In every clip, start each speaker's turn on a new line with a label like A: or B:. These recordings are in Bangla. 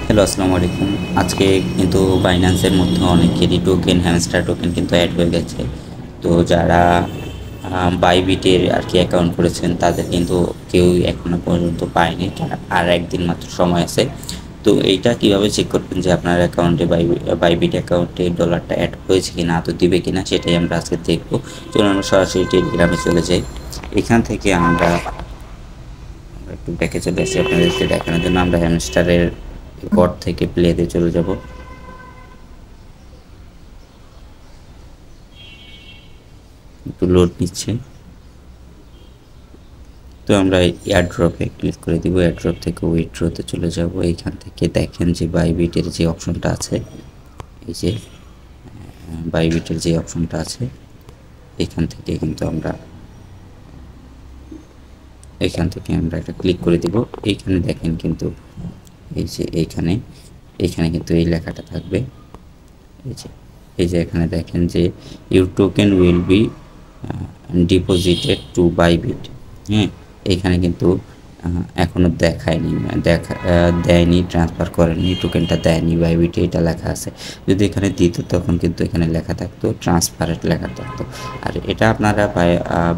A: হ্যালো, আসসালামু আলাইকুম। আজকে কিন্তু বাইন্যান্সের মধ্যে অনেকেরই টোকেন, হ্যামস্টার টোকেন কিন্তু অ্যাড হয়ে গেছে। তো যারা বাইবিটের আর কি অ্যাকাউন্ট করেছেন তাদের কিন্তু কেউই এখনো পর্যন্ত পায়নি। আর একদিন মাত্র সময় আছে। তো এইটা কিভাবে চেক করবেন যে আপনার অ্যাকাউন্টে বাইবিট অ্যাকাউন্টে ডলারটা অ্যাড হয়েছে কিনা, তো দিবে কিনা, সেটাই আমরা আজকে দেখবো। চলুন আমরা সরাসরি টেলিগ্রামে চলে যাই। এখান থেকে আমরা একটু ব্যাকে চলে আসি আপনাদেরকে দেখানোর জন্য। আমরা হ্যামস্টারের বট থেকে প্লেতে চলে যাব। একটু লোড নিচ্ছে। তো আমরা এয়ারড্রপে ক্লিক করে দিব। এয়ারড্রপ থেকে উইথড্রতে চলে যাব। এইখান থেকে দেখেন যে বাইবিটের যে অপশনটা আছে, এই যে বাইবিটের যে অপশনটা আছে, এখান থেকে কিন্তু আমরা এটা ক্লিক করে দিব। এইখানে দেখেন কিন্তু এই যে এইখানে কিন্তু এই লেখাটা থাকবে। এই যে এখানে দেখেন যে your token will be deposited to Bybit. হ্যাঁ, এইখানে কিন্তু এখনও দেয়নি, ট্রান্সফার করেনি, টোকেনটা দেয়নি বাইবিটে, এটা লেখা আছে। যদি এখানে দিত তখন কিন্তু এখানে লেখা থাকতো ট্রান্সফারেট লেখা থাকতো। আর এটা আপনারা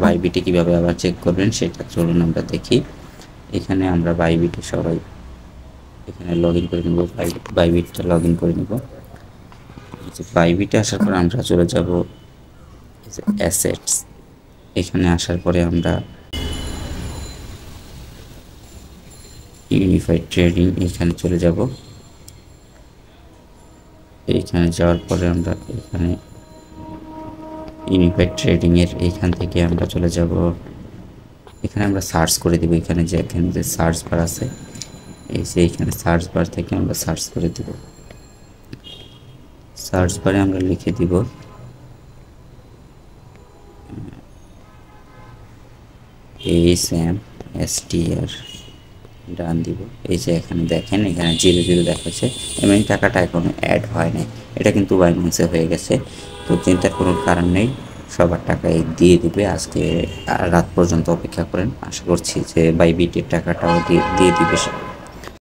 A: বাইবিটে কীভাবে আবার চেক করবেন সেটা চলুন আমরা দেখি। এখানে আমরা বাইবিটে সবাই এখানে লগ ইন করে নেব। বাইবিটটা লগ ইন করে নেব। বাইবিটে আসার পর আমরা চলে যাব অ্যাসেটস। এখানে আসার পরে আমরা ইউনিফাইড ট্রেডিং এখানে চলে যাব। এইখানে যাওয়ার পরে আমরা এখানে ইউনিফাইড ট্রেডিং এর এইখান থেকে আমরা চলে যাব। এখানে আমরা সার্চ করে দিব। এখানে যে সার্চ বার আছে, এইখানে সার্চ বার থেকে আমরা সার্চ করে দিব। সার্চ বারে আমরা লিখে দিব ASMSTR, ডান দিব। এই যে এখানে দেখেন, এখানে 0 দেখাচ্ছে, এমনি টাকাটা এখনো অ্যাড হয় নাই। এটা কিন্তু বাইন্যান্সে হয়ে গেছে। তো চিন্তার কোনো কারণ নেই, সবার টাকা দিয়ে দিবে। আজকে রাত পর্যন্ত অপেক্ষা করেন, আশা করছি যে বাইবিটের টাকাটাও দিয়ে দিবে।